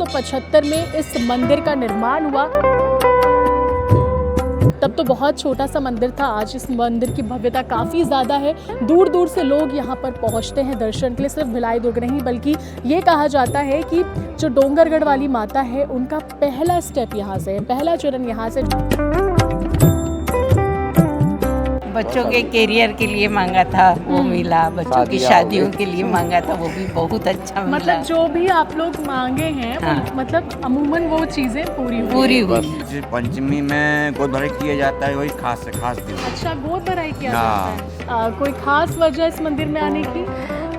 1975 में इस मंदिर का निर्माण हुआ। तब तो बहुत छोटा सा मंदिर था, आज इस मंदिर की भव्यता काफ़ी ज़्यादा है। दूर दूर से लोग यहाँ पर पहुँचते हैं दर्शन के लिए। सिर्फ भिलाई दुर्ग नहीं बल्कि ये कहा जाता है कि जो डोंगरगढ़ वाली माता है उनका पहला स्टेप यहाँ से है, पहला चरण यहाँ से। बच्चों के करियर के लिए मांगा था वो मिला, बच्चों की शादियों के लिए मांगा था वो भी बहुत अच्छा मिला। मतलब जो भी आप लोग मांगे हैं हाँ। मतलब अमूमन वो चीज़ें पूरी हुई। पंचमी में गोद भराई किया जाता है, वही खास दिन। अच्छा, गोद भराई किया जाता है। कोई खास वजह इस मंदिर में आने की?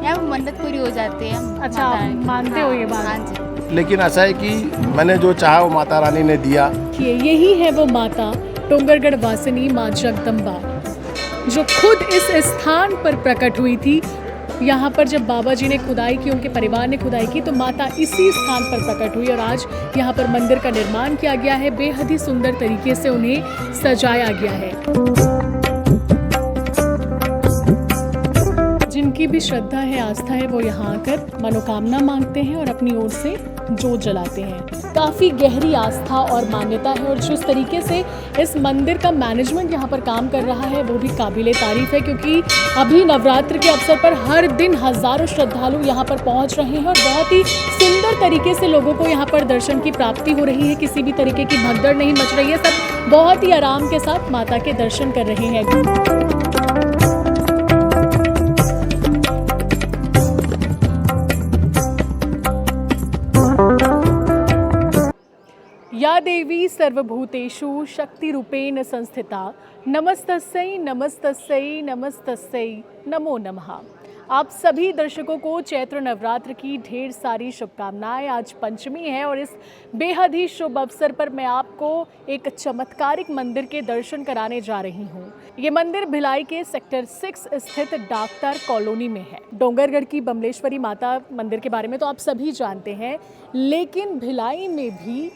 यहाँ मन्नत पूरी हो जाती है। अच्छा, आप मानते हो ये बात? हाँ जी। लेकिन ऐसा है कि मैंने जो चाहा वो माता रानी ने दिया। यही है वो माता डोंगरगढ़ वासिनी माँ जगदम्बा जो खुद इस स्थान पर प्रकट हुई थी। यहाँ पर जब बाबा जी ने खुदाई की, उनके परिवार ने खुदाई की, तो माता इसी स्थान पर प्रकट हुई और आज यहाँ पर मंदिर का निर्माण किया गया है। बेहद ही सुंदर तरीके से उन्हें सजाया गया है। जिनकी भी श्रद्धा है, आस्था है, वो यहाँ आकर मनोकामना मांगते हैं और अपनी ओर से जोत जलाते हैं। काफ़ी गहरी आस्था और मान्यता है और जिस तरीके से इस मंदिर का मैनेजमेंट यहाँ पर काम कर रहा है वो भी काबिले तारीफ है, क्योंकि अभी नवरात्र के अवसर पर हर दिन हज़ारों श्रद्धालु यहाँ पर पहुँच रहे हैं और बहुत ही सुंदर तरीके से लोगों को यहाँ पर दर्शन की प्राप्ति हो रही है। किसी भी तरीके की भगदड़ नहीं मच रही है, सब बहुत ही आराम के साथ माता के दर्शन कर रहे हैं। या देवी सर्वभूतेषु शक्तिरूपेण संस्थिता नमस्तस्यै नमस्तस्यै नमस्तस्यै नमो नमः। आप सभी दर्शकों को चैत्र नवरात्र की ढेर सारी शुभकामनाएं। आज पंचमी है और इस बेहद ही शुभ अवसर पर मैं आपको एक चमत्कारिक मंदिर के दर्शन कराने जा रही हूं। ये मंदिर भिलाई के सेक्टर 6 स्थित डाक्टर कॉलोनी में है। डोंगरगढ़ की बमलेश्वरी माता मंदिर के बारे में तो आप सभी जानते हैं, लेकिन भिलाई में भी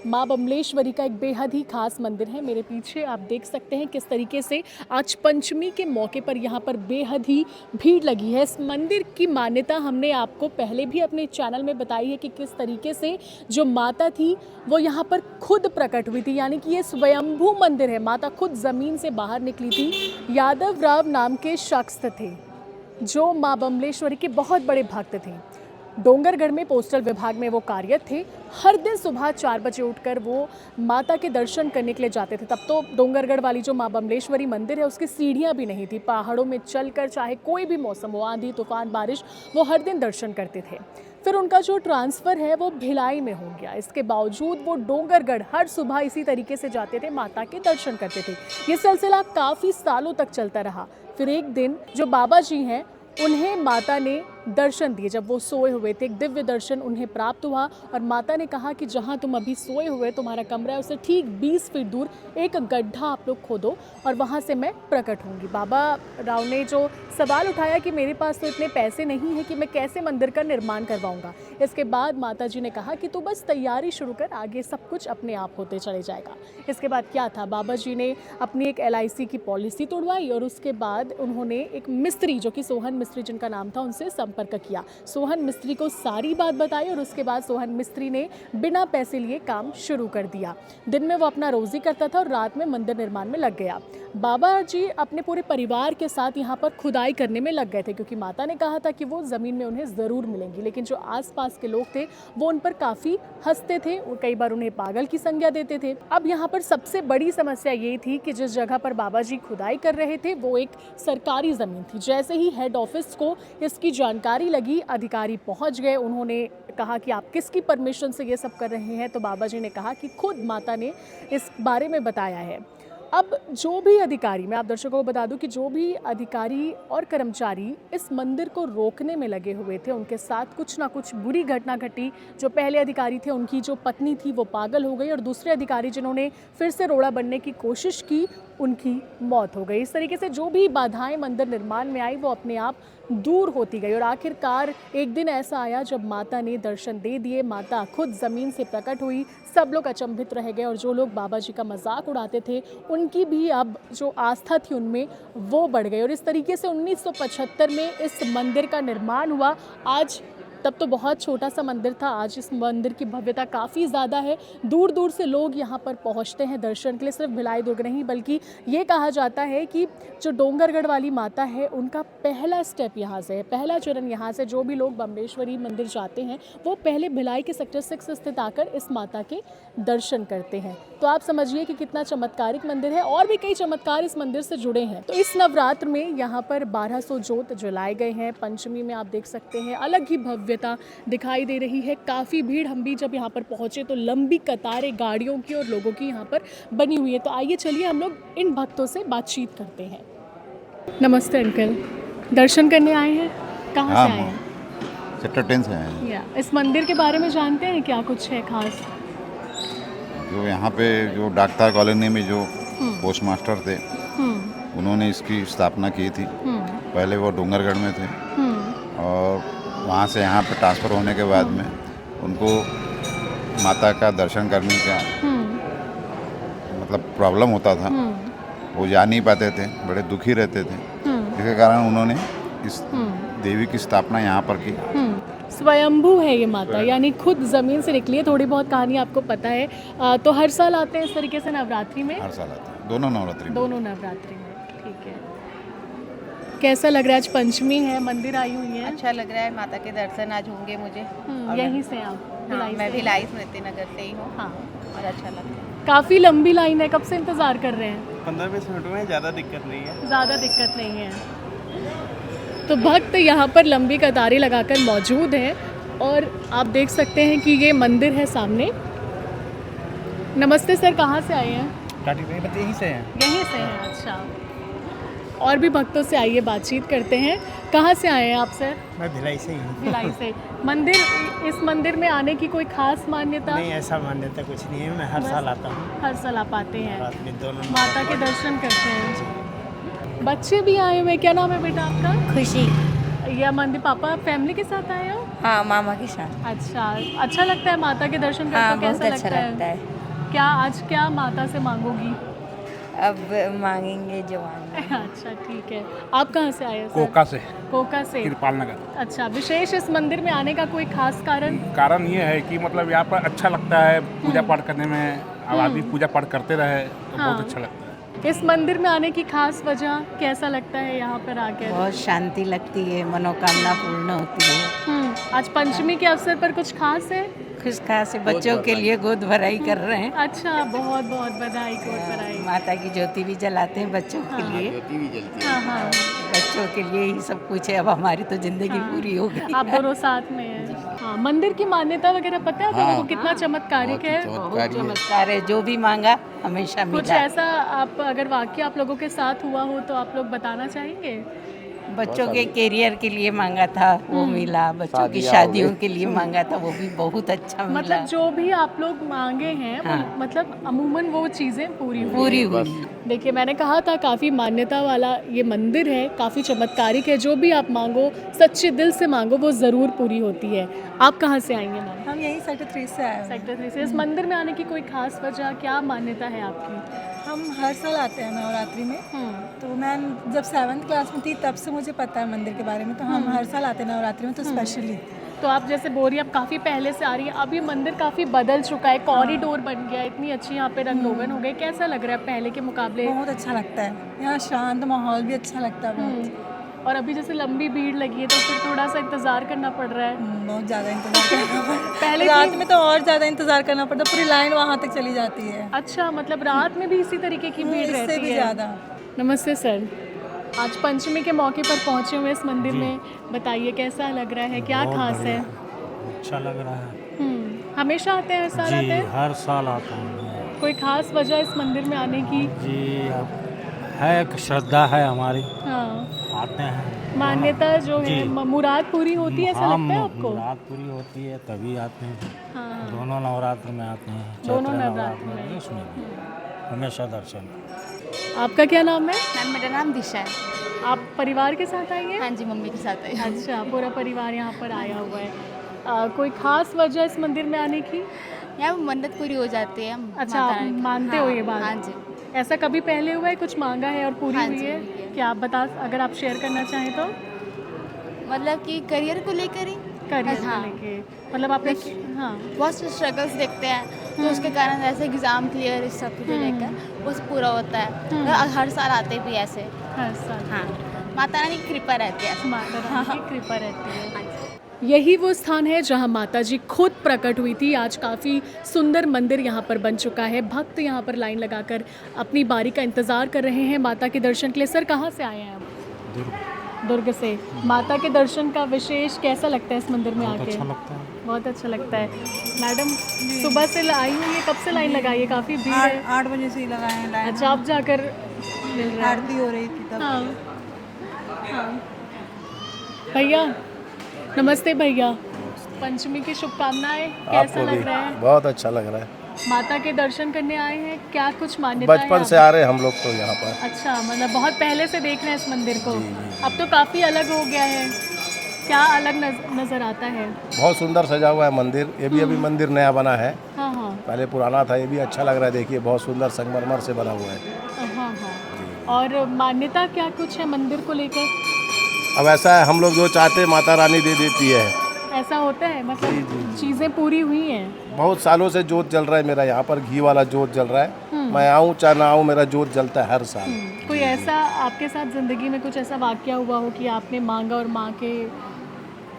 माँ बमलेश्वरी का एक बेहद ही खास मंदिर है। मेरे पीछे आप देख सकते हैं किस तरीके से आज पंचमी के मौके पर यहाँ पर बेहद ही भीड़ लगी है। इस मंदिर की मान्यता हमने आपको पहले भी अपने चैनल में बताई है कि किस तरीके से जो माता थी वो यहाँ पर खुद प्रकट हुई थी, यानी कि ये स्वयंभू मंदिर है। माता खुद ज़मीन से बाहर निकली थी। यादव राव नाम के शख्स थे जो माँ बमलेश्वरी के बहुत बड़े भक्त थे। डोंगरगढ़ में पोस्टल विभाग में वो कार्यरत थे। हर दिन सुबह 4 बजे उठकर वो माता के दर्शन करने के लिए जाते थे। तब तो डोंगरगढ़ वाली जो माँ बमलेश्वरी मंदिर है उसकी सीढ़ियाँ भी नहीं थी। पहाड़ों में चलकर चाहे कोई भी मौसम हो, आंधी तूफान बारिश, वो हर दिन दर्शन करते थे। फिर उनका जो ट्रांसफ़र है वो भिलाई में हो गया। इसके बावजूद वो डोंगरगढ़ हर सुबह इसी तरीके से जाते थे, माता के दर्शन करते थे। ये सिलसिला काफ़ी सालों तक चलता रहा। फिर एक दिन जो बाबा जी हैं उन्हें माता ने दर्शन दिए। जब वो सोए हुए थे, एक दिव्य दर्शन उन्हें प्राप्त हुआ और माता ने कहा कि जहाँ तुम अभी सोए हुए तुम्हारा कमरा है, उससे ठीक 20 फीट दूर एक गड्ढा आप लोग खोदो और वहाँ से मैं प्रकट होंगी। बाबा राव ने जो सवाल उठाया कि मेरे पास तो इतने पैसे नहीं हैं कि मैं कैसे मंदिर का निर्माण करवाऊँगा। इसके बाद माता जी ने कहा कि तू बस तैयारी शुरू कर, आगे सब कुछ अपने आप होते चले जाएगा। इसके बाद क्या था, बाबा जी ने अपनी एक LIC की पॉलिसी तोड़वाई और उसके बाद उन्होंने एक मिस्त्री, जो कि सोहन मिस्त्री जिनका नाम था, उनसे संपर्क किया। सोहन मिस्त्री को सारी बात बताई और उसके बाद सोहन मिस्त्री ने बिना पैसे लिए काम शुरू कर दिया। दिन में वो अपना रोजी करता था और रात में मंदिर निर्माण में लग गया। बाबा जी अपने पूरे परिवार के साथ यहाँ पर खुदाई करने में लग गए थे, क्योंकि माता ने कहा था कि वो ज़मीन में उन्हें ज़रूर मिलेंगी। लेकिन जो आसपास के लोग थे वो उन पर काफ़ी हंसते थे और कई बार उन्हें पागल की संज्ञा देते थे। अब यहाँ पर सबसे बड़ी समस्या ये थी कि जिस जगह पर बाबा जी खुदाई कर रहे थे वो एक सरकारी ज़मीन थी। जैसे ही हेड ऑफिस को इसकी जानकारी लगी, अधिकारी पहुँच गए। उन्होंने कहा कि आप किसकी परमिशन से ये सब कर रहे हैं, तो बाबा जी ने कहा कि खुद माता ने इस बारे में बताया है। अब जो भी अधिकारी, मैं आप दर्शकों को बता दूं कि जो भी अधिकारी और कर्मचारी इस मंदिर को रोकने में लगे हुए थे, उनके साथ कुछ ना कुछ बुरी घटना घटी। जो पहले अधिकारी थे उनकी जो पत्नी थी वो पागल हो गई और दूसरे अधिकारी जिन्होंने फिर से रोड़ा बनने की कोशिश की उनकी मौत हो गई। इस तरीके से जो भी बाधाएं मंदिर निर्माण में आई वो अपने आप दूर होती गई और आखिरकार एक दिन ऐसा आया जब माता ने दर्शन दे दिए। माता खुद ज़मीन से प्रकट हुई। सब लोग अचंभित रह गए और जो लोग बाबा जी का मजाक उड़ाते थे उनकी भी अब जो आस्था थी उनमें वो बढ़ गई और इस तरीके से 1975 में इस मंदिर का निर्माण हुआ। आज तब तो बहुत छोटा सा मंदिर था, आज इस मंदिर की भव्यता काफ़ी ज़्यादा है। दूर दूर से लोग यहाँ पर पहुँचते हैं दर्शन के लिए। सिर्फ भिलाई दुर्ग नहीं बल्कि ये कहा जाता है कि जो डोंगरगढ़ वाली माता है उनका पहला स्टेप यहाँ से है, पहला चरण यहाँ से। जो भी लोग बम्बेश्वरी मंदिर जाते हैं वो पहले भिलाई के सेक्टर 6 स्थित आकर इस माता के दर्शन करते हैं। तो आप समझिए कि कितना चमत्कारिक मंदिर है और भी कई चमत्कार इस मंदिर से जुड़े हैं। तो इस नवरात्र में यहाँ पर 1200 जोत जलाए गए हैं। पंचमी में आप देख सकते हैं अलग ही भव्यता दिखाई दे रही है। काफ़ी भीड़, हम भी जब यहाँ पर पहुँचे तो लंबी कतारें गाड़ियों की और लोगों की यहाँ पर बनी हुई है। तो आइए चलिए हम लोग इन भक्तों से बातचीत करते हैं। नमस्ते अंकल, दर्शन करने आए हैं, कहाँ से आए हैं? सेक्टर 10 से आए हैं। या इस मंदिर के बारे में जानते हैं क्या कुछ है खास? जो यहाँ पे जो डॉक्टर कॉलोनी में जो पोस्ट मास्टर थे उन्होंने इसकी स्थापना की थी। पहले वो डोंगरगढ़ में थे और वहाँ से यहाँ पे ट्रांसफ़र होने के बाद में उनको माता का दर्शन करने का मतलब प्रॉब्लम होता था, वो जा नहीं पाते थे, बड़े दुखी रहते थे। इसके कारण उन्होंने इस देवी की स्थापना यहाँ पर की। स्वयंभू है ये माता, यानी खुद ज़मीन से निकली है। थोड़ी बहुत कहानी आपको पता है। तो हर साल आते हैं इस तरीके से नवरात्रि में? हर साल आते हैं, दोनों नवरात्रि में। दोनों नवरात्रि में, ठीक है। कैसा लग रहा है? आज पंचमी है, मंदिर आई हुई है। अच्छा लग रहा है, माता के दर्शन आज होंगे मुझे। यहीं से आप? हाँ, मैं भिलाई स्मृति नगर से ही हूँ। हाँ, और अच्छा लगता है। काफ़ी लंबी लाइन है, कब से इंतज़ार कर रहे हैं? 15-20 मिनट में, ज़्यादा दिक्कत नहीं है। ज़्यादा दिक्कत नहीं है। तो भक्त यहाँ पर लंबी कतारें लगाकर मौजूद हैं और आप देख सकते हैं कि ये मंदिर है सामने। नमस्ते सर, कहाँ से आए हैं? यहीं से हैं। यहीं से हैं, अच्छा। और भी भक्तों से आइए बातचीत करते हैं। कहाँ से आए हैं आप सर? मैं भिलाई से ही हूँ। भिलाई से। मंदिर, इस मंदिर में आने की कोई खास मान्यता? नहीं, ऐसा मान्यता कुछ नहीं है। मैं हर साल आता हूँ। हर साल आप आते हैं, रात में दोनों माता के दर्शन करते हैं। बच्चे भी आए हुए, क्या नाम है बेटा आपका? खुशी। या मंदिर पापा फैमिली के साथ आए हो? हाँ, मामा के साथ। अच्छा लगता है माता के दर्शन करते? हाँ, कैसा बहुत अच्छा लगता है। क्या आज क्या माता से मांगोगी? अब मांगेंगे जो मांगेंगे। अच्छा, ठीक है। आप कहाँ से आए हैं सर? कोका से, कोका से। कृपाल नगर। अच्छा, विशेष इस मंदिर में आने का कोई खास कारण? कारण ये है कि मतलब यहाँ पर अच्छा लगता है पूजा पाठ करने में। अब आदमी पूजा पाठ करते रहे तो हाँ। बहुत अच्छा लगता है। इस मंदिर में आने की खास वजह कैसा लगता है यहाँ पर आकर? बहुत शांति लगती है, मनोकामना पूर्ण होती है। आज पंचमी के अवसर पर कुछ खास है? खुश खास है, बच्चों के लिए गोद भराई कर रहे हैं। अच्छा, बहुत बहुत बधाई, गोद भराई। माता की ज्योति भी जलाते हैं बच्चों के लिए। हाँ हाँ, बच्चों के लिए ही सब कुछ है। अब हमारी तो जिंदगी पूरी हो गई। आप दोनों साथ में हैं। हाँ, मंदिर की मान्यता वगैरह पता है आपको? कितना चमत्कारिक है? बहुत चमत्कार है, जो भी मांगा हमेशा कुछ मिला। ऐसा आप अगर वाकई आप लोगों के साथ हुआ हो तो आप लोग बताना चाहेंगे? बच्चों के करियर के लिए मांगा था, वो मिला। बच्चों की शादियों के लिए मांगा था, वो भी बहुत अच्छा मिला। मतलब जो भी आप लोग मांगे हैं हाँ। वो, मतलब अमूमन वो चीज़ें पूरी हुई। देखिए, मैंने कहा था काफ़ी मान्यता वाला ये मंदिर है, काफ़ी चमत्कारिक है। जो भी आप मांगो, सच्चे दिल से मांगो, वो ज़रूर पूरी होती है। आप कहाँ से आएंगे मैम? हम यही सेक्टर 3 से आए हैं। सेक्टर 3 से। इस मंदिर में आने की कोई खास वजह, क्या मान्यता है आपकी? हम हर साल आते हैं नवरात्रि में। तो मैं जब 7th क्लास में थी तब से मुझे पता है मंदिर के बारे में। तो हम हर साल आते हैं नवरात्रि में, तो स्पेशली। तो आप जैसे बोल रही हैं, आप काफ़ी पहले से आ रही हैं, अब ये मंदिर काफ़ी बदल चुका है, कॉरिडोर बन गया, इतनी अच्छी यहाँ पे रंग रोगन हो गए। कैसा लग रहा है पहले के मुकाबले? बहुत अच्छा लगता है, यहाँ शांत माहौल भी अच्छा लगता है बहुत। और अभी जैसे लंबी भीड़ लगी है तो फिर थोड़ा सा इंतज़ार करना पड़ रहा है। बहुत ज़्यादा इंतजार करना पड़ता है। पहले रात में तो और ज़्यादा इंतजार करना पड़ता है, पूरी लाइन वहाँ तक चली जाती है। अच्छा, मतलब रात में भी इसी तरीके की भीड़ रहती है? इससे भी ज़्यादा। नमस्ते सर, आज पंचमी के मौके पर पहुँचे हुए इस मंदिर में, बताइए कैसा लग रहा है, क्या खास है? अच्छा लग रहा है। हमेशा आते हैं, हर साल आते हैं? हर साल आता हूँ। कोई खास वजह इस मंदिर में आने की? जी, अब है एक श्रद्धा है हमारी, हाँ, आते हैं। मान्यता जो है, मुराद पूरी होती है, ऐसा लगता है आपको? रात पूरी होती है तभी आते हैं। हाँ, दोनों नवरात्र में आते हैं। दोनों चैत्र नवरात्र में। उसमें भी हमेशा दर्शन। आपका क्या नाम है? मैम, मेरा नाम दिशा है। आप परिवार के साथ आई हैं? हाँ जी, मम्मी के साथ है। अच्छा, पूरा परिवार यहाँ पर आया हुआ है। कोई खास वजह इस मंदिर में आने की? यहाँ मन्नत पूरी हो जाती है। अच्छा, माता आप रानी की। मानते हो ये बात? हाँ जी। ऐसा कभी पहले हुआ है, कुछ मांगा है और पूरी हाँ हुई जी, है? हुई है। क्या आप बता, अगर आप शेयर करना चाहें तो? मतलब कि करियर को लेकर ही। करियर हाँ। को लेके मतलब आपने हाँ बहुत से स्ट्रगल्स देखते हैं तो उसके कारण ऐसे एग्ज़ाम क्लियर इस सब को लेकर वो सब पूरा होता है। और हर साल आते भी ऐसे। हर साल हाँ, माता रानी की कृपा रहती है। माता रानी की कृपा रहती है। यही वो स्थान है जहां माता जी खुद प्रकट हुई थी। आज काफ़ी सुंदर मंदिर यहाँ पर बन चुका है। भक्त यहाँ पर लाइन लगाकर अपनी बारी का इंतज़ार कर रहे हैं माता के दर्शन के लिए। सर कहाँ से आए हैं आप? दुर्ग से। माता के दर्शन का विशेष कैसा लगता है इस मंदिर में आके? अच्छा लगता है। बहुत अच्छा लगता है। मैडम सुबह से आई हुई है, कब से लाइन लगाई है? काफ़ी भीड़ है। 8 बजे से ही लगाए हैं लाइन। अच्छा, आप जाकर मिल रहा है। आरती हो रही थी तब। हाँ हाँ। भैया नमस्ते भैया, पंचमी की शुभकामनाएं। कैसा लग रहा है? बहुत अच्छा लग रहा है। माता के दर्शन करने आए हैं, क्या कुछ मान्यता है? बचपन से आ रहे हैं हम लोग तो यहाँ पर। अच्छा, मतलब बहुत पहले से देख रहे हैं इस मंदिर को। अब तो काफ़ी अलग हो गया है, क्या अलग नज़र आता है? बहुत सुंदर सजा हुआ है मंदिर। ये भी अभी मंदिर नया बना है, हाँ हाँ पहले पुराना था। ये भी अच्छा लग रहा है, देखिए बहुत सुंदर संगमरमर से बना हुआ है। हाँ हाँ। और मान्यता क्या कुछ है मंदिर को लेकर? अब ऐसा है, हम लोग जो चाहते हैं माता रानी दे देती है। ऐसा होता है, मतलब चीज़ें पूरी हुई हैं। बहुत सालों से जोत जल रहा है मेरा यहाँ पर, घी वाला जोत जल रहा है। मैं आऊँ चाहे ना आऊँ, मेरा जोत जलता है हर साल। कोई ऐसा आपके साथ ज़िंदगी में कुछ ऐसा वाकया हुआ हो कि आपने मांगा और माँ के?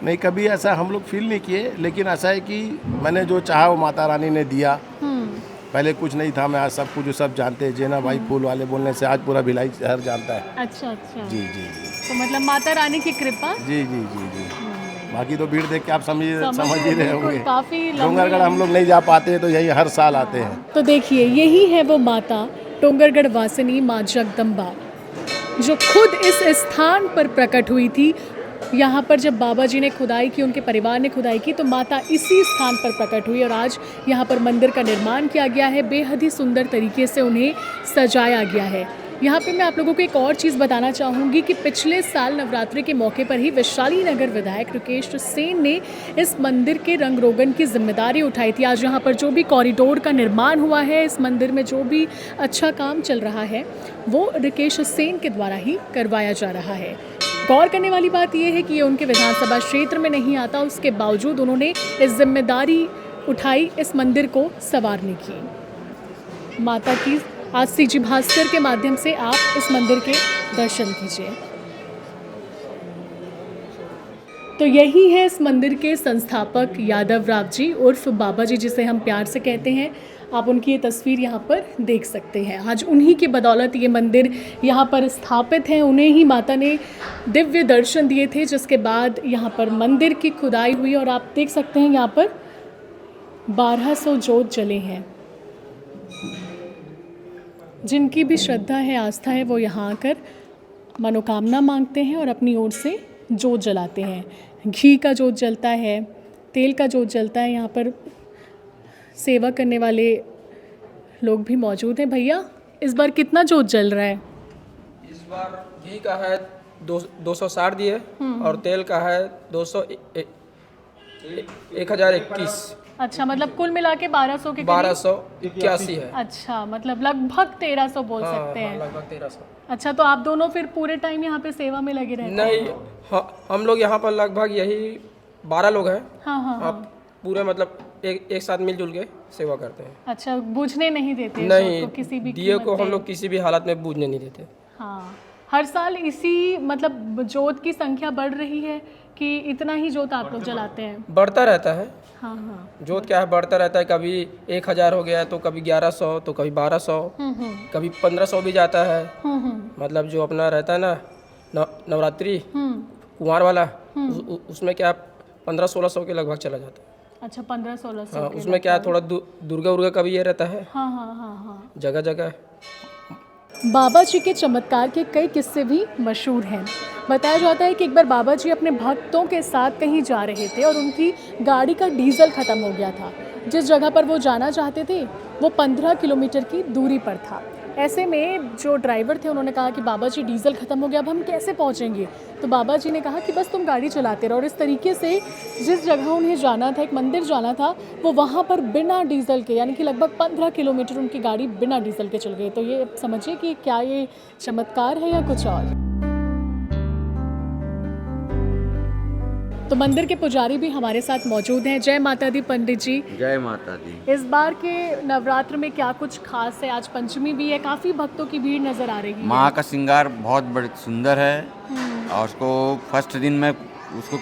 नहीं, कभी ऐसा हम लोग फील नहीं किए, लेकिन ऐसा है कि मैंने जो चाहा वो माता रानी ने दिया। पहले कुछ नहीं था, मैं आज सब कुछ सब जानते हैं। जेना भाई फूल वाले बोलने से आज पूरा भिलाई शहर जानता है। अच्छा अच्छा। जी जी जी तो मतलब माता रानी की कृपा। जी जी जी जी। बाकी तो भीड़ देख के आप समझ ही रहे होंगे। काफ़ी डोंगरगढ़ हम लोग नहीं जा पाते हैं तो यही हर साल आते हैं। तो देखिए, यही है वो माता डोंगरगढ़ वासिनी माँ जगदम्बा, जो खुद इस स्थान पर प्रकट हुई थी। यहाँ पर जब बाबा जी ने खुदाई की, उनके परिवार ने खुदाई की, तो माता इसी स्थान पर प्रकट हुई और आज यहाँ पर मंदिर का निर्माण किया गया है। बेहद ही सुंदर तरीके से उन्हें सजाया गया है। यहाँ पे मैं आप लोगों को एक और चीज़ बताना चाहूँगी कि पिछले साल नवरात्रि के मौके पर ही वैशाली नगर विधायक रुकेश सेन ने इस मंदिर के रंग रोगन की जिम्मेदारी उठाई थी। आज यहाँ पर जो भी कॉरिडोर का निर्माण हुआ है, इस मंदिर में जो भी अच्छा काम चल रहा है, वो रुकेश सेन के द्वारा ही करवाया जा रहा है। गौर करने वाली बात यह है कि ये उनके विधानसभा क्षेत्र में नहीं आता, उसके बावजूद उन्होंने इस जिम्मेदारी उठाई इस मंदिर को संवारने की। माता की आज सीजी भास्कर के माध्यम से आप इस मंदिर के दर्शन कीजिए। तो यही है इस मंदिर के संस्थापक यादव राव जी उर्फ बाबा जी, जिसे हम प्यार से कहते हैं। आप उनकी ये तस्वीर यहाँ पर देख सकते हैं। आज उन्हीं की बदौलत ये मंदिर यहाँ पर स्थापित है। उन्हें ही माता ने दिव्य दर्शन दिए थे, जिसके बाद यहाँ पर मंदिर की खुदाई हुई और आप देख सकते हैं यहाँ पर 1200 जोत जले हैं। जिनकी भी श्रद्धा है, आस्था है, वो यहाँ आकर मनोकामना मांगते हैं और अपनी ओर से जोत जलाते हैं। घी का जोत जलता है, तेल का जोत जलता है। यहाँ पर सेवा करने वाले लोग भी मौजूद हैं। भैया, इस बार कितना जोत जल रहा है? इस बार घी का है 260 दिए और तेल का है 1021। अच्छा, मतलब कुल मिला के 1200 के 1281 है। अच्छा, मतलब लगभग 1300 बोल सकते हैं। लगभग 1300। अच्छा, तो आप दोनों फिर पूरे टाइम यहाँ पे सेवा में लगे रहते हैं? नहीं, हम लोग यहाँ पर लगभग यही 12 लोग हैं। हाँ हाँ हाँ। आप पूरे मतलब एक साथ मिलजुल के सेवा करते हैं। अच्छा, बुझने नहीं देते? नहीं, किसी भी दिए को हम लोग किसी भी हालत में बुझने नहीं देते। हाँ, हर साल इसी मतलब जोत की संख्या बढ़ रही है कि इतना ही जोत आप लोग जलाते हैं? बढ़ता रहता है। हाँ हाँ। जोत क्या है, बढ़ता रहता है। कभी 1000 हो गया तो कभी 1100 तो कभी 1200 कभी 1500 भी जाता है। मतलब जो अपना रहता है ना नवरात्रि कुंवार वाला, उसमें क्या 1500-1600 के लगभग चला जाता है। अच्छा, 1500-1600। हाँ, उसमें क्या थोड़ा दुर्गा उर्गा का भी ये रहता है। हाँ हाँ हाँ हाँ, जगह जगह। बाबा जी के चमत्कार के कई किस्से भी मशहूर हैं। बताया जाता है कि एक बार बाबा जी अपने भक्तों के साथ कहीं जा रहे थे और उनकी गाड़ी का डीजल ख़त्म हो गया था। जिस जगह पर वो जाना चाहते थे वो 15 किलोमीटर की दूरी पर था। ऐसे में जो ड्राइवर थे उन्होंने कहा कि बाबा जी डीजल ख़त्म हो गया, अब हम कैसे पहुंचेंगे? तो बाबा जी ने कहा कि बस तुम गाड़ी चलाते रहो। और इस तरीके से जिस जगह उन्हें जाना था, एक मंदिर जाना था, वो वहाँ पर बिना डीजल के, यानी कि लगभग 15 किलोमीटर उनकी गाड़ी बिना डीजल के चल गई। तो ये समझिए कि क्या ये चमत्कार है या कुछ और। तो मंदिर के पुजारी भी हमारे साथ मौजूद हैं। जय माता दी पंडित जी। जय माता दी। इस बार के नवरात्र में क्या कुछ खास है? आज पंचमी भी है, काफ़ी भक्तों की भीड़ नज़र आ रही है। माँ का श्रृंगार बहुत बड़े सुंदर है और उसको फर्स्ट दिन में उसको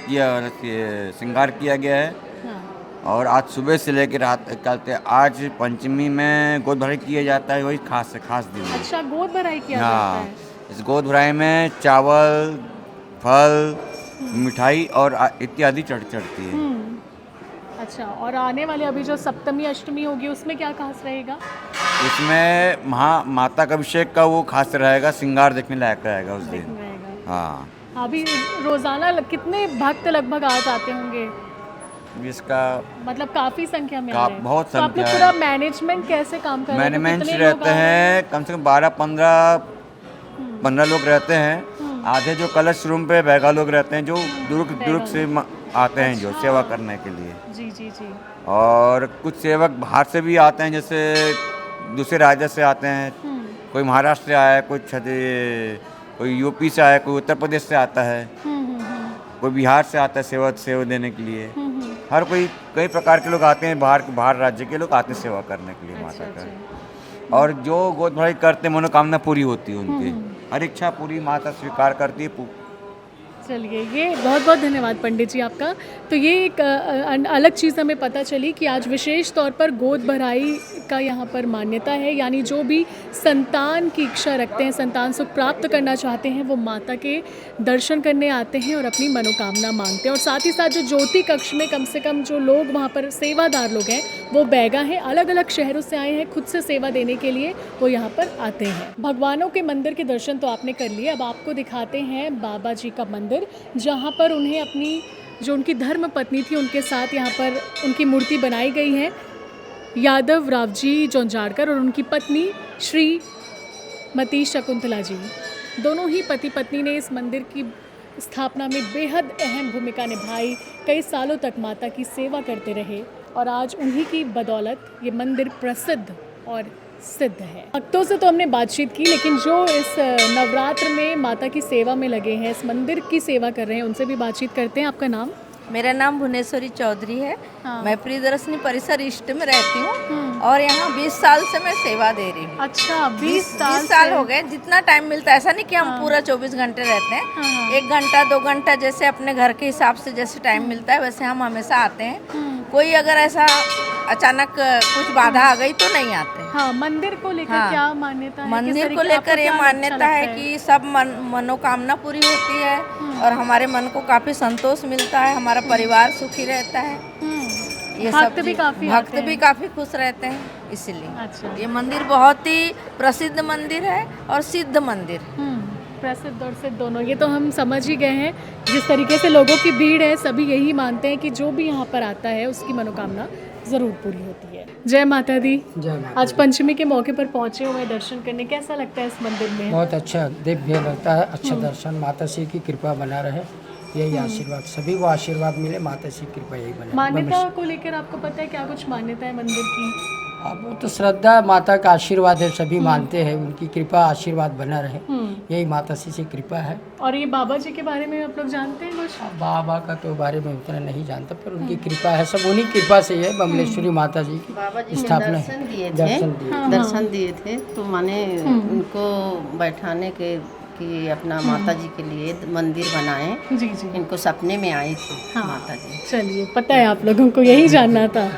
श्रृंगार किया गया है। हाँ। और आज सुबह से लेकर रात तक आज पंचमी में गोद भराई किया जाता है, वही खास है, खास दिन है। अच्छा, गोद भराई किया जाता हाँ, है। इस गोद भराई में चावल, फल, मिठाई और इत्यादि चढ़ती है। अच्छा, और आने वाले अभी जो सप्तमी अष्टमी होगी उसमें क्या खास रहेगा? इसमें माता का अभिषेक का वो खास रहेगा, श्रृंगार देखने लायक रहेगा उस दिन। रहेगा। हाँ, अभी रोजाना कितने भक्त लगभग आ जाते होंगे? इसका मतलब काफी संख्या में आ रहे हैं। बहुत तो आप लोग संख्या पूरा मैनेजमेंट कैसे काम कर रहे हैं? मैनेजमेंट कितने लोग रहते आ रहे हैं, कम से कम 12-15 लोग रहते हैं। आधे जो कलश रूम पे बैगा लोग रहते हैं, जो दूर से आते हैं, जो सेवा करने के लिए। जी जी जी। और कुछ सेवक बाहर से भी आते हैं, जैसे दूसरे राज्य से आते हैं। कोई महाराष्ट्र से आया है, कोई यूपी से आया, कोई उत्तर प्रदेश से आता है, कोई बिहार से आता है सेवा देने के लिए। हर कई प्रकार के लोग आते हैं, बाहर राज्य के लोग आते हैं सेवा करने के लिए माता का। और जो गोद भराई करते हैं मनोकामना पूरी होती है उनकी, हर इच्छा पूरी माता स्वीकार करती है। चलिए, ये बहुत बहुत धन्यवाद पंडित जी आपका। तो ये एक अलग चीज़ हमें पता चली कि आज विशेष तौर पर गोद भराई का यहाँ पर मान्यता है, यानी जो भी संतान की इच्छा रखते हैं, संतान सुख प्राप्त करना चाहते हैं, वो माता के दर्शन करने आते हैं और अपनी मनोकामना मांगते हैं। और साथ ही साथ जो ज्योति कक्ष में कम से कम जो लोग वहाँ पर सेवादार लोग हैं वो बैगा हैं, अलग अलग शहरों से आए हैं खुद से सेवा देने के लिए, वो यहाँ पर आते हैं। भगवानों के मंदिर के दर्शन तो आपने कर लिए, अब आपको दिखाते हैं बाबा जी का मंदिर, जहाँ पर उन्हें अपनी जो उनकी धर्म पत्नी थी उनके साथ यहाँ पर उनकी मूर्ति बनाई गई है। यादव राव जी जौनजाड़कर और उनकी पत्नी श्रीमती शकुंतला जी, दोनों ही पति पत्नी ने इस मंदिर की स्थापना में बेहद अहम भूमिका निभाई। कई सालों तक माता की सेवा करते रहे और आज उन्हीं की बदौलत ये मंदिर प्रसिद्ध और सिद्ध है। भक्तों से तो हमने बातचीत की, लेकिन जो इस नवरात्र में माता की सेवा में लगे हैं, इस मंदिर की सेवा कर रहे हैं, उनसे भी बातचीत करते हैं। आपका नाम? मेरा नाम भुवनेश्वरी चौधरी है। मैं प्रियदर्शनी परिसर ईस्ट में रहती हूँ और यहाँ 20 साल से मैं सेवा दे रही हूँ। अच्छा, 20 साल हो गए। जितना टाइम मिलता है, ऐसा नहीं कि हम पूरा 24 घंटे रहते हैं। 1 घंटा 2 घंटा जैसे अपने घर के हिसाब से जैसे टाइम मिलता है वैसे हम हमेशा आते हैं। कोई अगर ऐसा अचानक कुछ बाधा आ गई तो नहीं आते। हाँ, मंदिर को लेकर क्या मान्यता है? मंदिर को लेकर ये मान्यता है कि सब मनोकामना पूरी होती है और हमारे मन को काफी संतोष मिलता है, हमारा परिवार सुखी रहता है। ये भक्त भी काफी खुश रहते हैं, इसलिए अच्छा। ये मंदिर बहुत ही प्रसिद्ध मंदिर है और सिद्ध मंदिर। प्रसिद्ध और सिद्ध दोनों, ये तो हम समझ ही गए हैं। जिस तरीके से लोगों की भीड़ है, सभी यही मानते हैं कि जो भी यहाँ पर आता है उसकी मनोकामना ज़रूर पूरी होती है। जय माता दी। जय माता। आज पंचमी के मौके पर पहुँचे हुए दर्शन करने, कैसा लगता है इस मंदिर में? बहुत अच्छा दिव्य लगता है, अच्छा दर्शन। माता श्री की कृपा बना रहे, यही आशीर्वाद, सभी को आशीर्वाद मिले, माता श्री की कृपा यही बने। मान्यता को लेकर आपको पता है क्या कुछ मान्यता है मंदिर की? अब वो तो श्रद्धा, माता का आशीर्वाद है, सभी मानते हैं, उनकी कृपा आशीर्वाद बना रहे, यही माता श्री से कृपा है। और ये बाबा जी के बारे में आप लोग जानते हैं कुछ? बाबा का तो बारे में उतना नहीं जानता, पर उनकी कृपा है, सब उन्हीं कृपा से है। बमलेश्वरी माता जी की स्थापना है। दर्शन दिए थे तो माने उनको बैठाने के कि अपना माता जी के लिए मंदिर बनाए। जी जी, इनको सपने में आई थी माता जी। चलिए, पता है आप लोगों को, यही जानना था।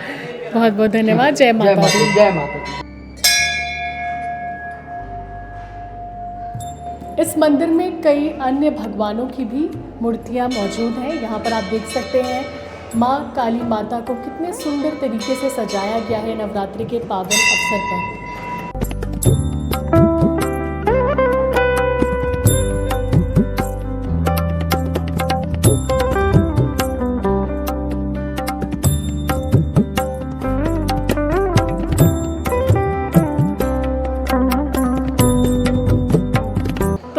बहुत बहुत धन्यवाद। जय माता दी। जय माता दी। इस मंदिर में कई अन्य भगवानों की भी मूर्तियां मौजूद हैं। यहाँ पर आप देख सकते हैं माँ काली माता को कितने सुंदर तरीके से सजाया गया है नवरात्रि के पावन अवसर पर।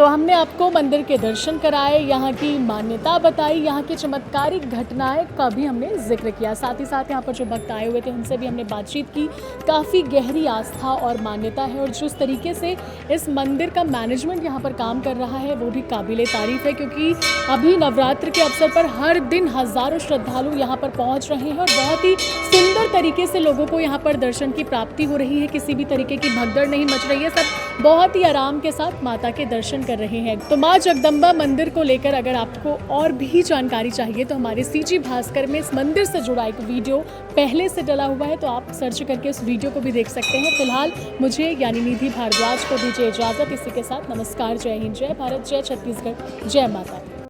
तो हमने आपको मंदिर के दर्शन कराए, यहाँ की मान्यता बताई, यहाँ की चमत्कारिक घटनाएं का भी हमने जिक्र किया। साथ ही साथ यहाँ पर जो भक्त आए हुए थे उनसे भी हमने बातचीत की। काफ़ी गहरी आस्था और मान्यता है और जिस तरीके से इस मंदिर का मैनेजमेंट यहाँ पर काम कर रहा है वो भी काबिले तारीफ़ है, क्योंकि अभी नवरात्र के अवसर पर हर दिन हज़ारों श्रद्धालु यहाँ पर पहुँच रहे हैं और बहुत ही सुंदर तरीके से लोगों को यहाँ पर दर्शन की प्राप्ति हो रही है। किसी भी तरीके की भगदड़ नहीं मच रही है, सब बहुत ही आराम के साथ माता के दर्शन कर रहे हैं। तो माँ जगदम्बा मंदिर को लेकर अगर आपको और भी जानकारी चाहिए तो हमारे CG भास्कर में इस मंदिर से जुड़ा एक वीडियो पहले से डला हुआ है, तो आप सर्च करके उस वीडियो को भी देख सकते हैं। फिलहाल मुझे यानी निधि भारद्वाज को दीजिए इजाज़त। इसी के साथ नमस्कार, जय हिंद, जय भारत, जय छत्तीसगढ़, जय माता।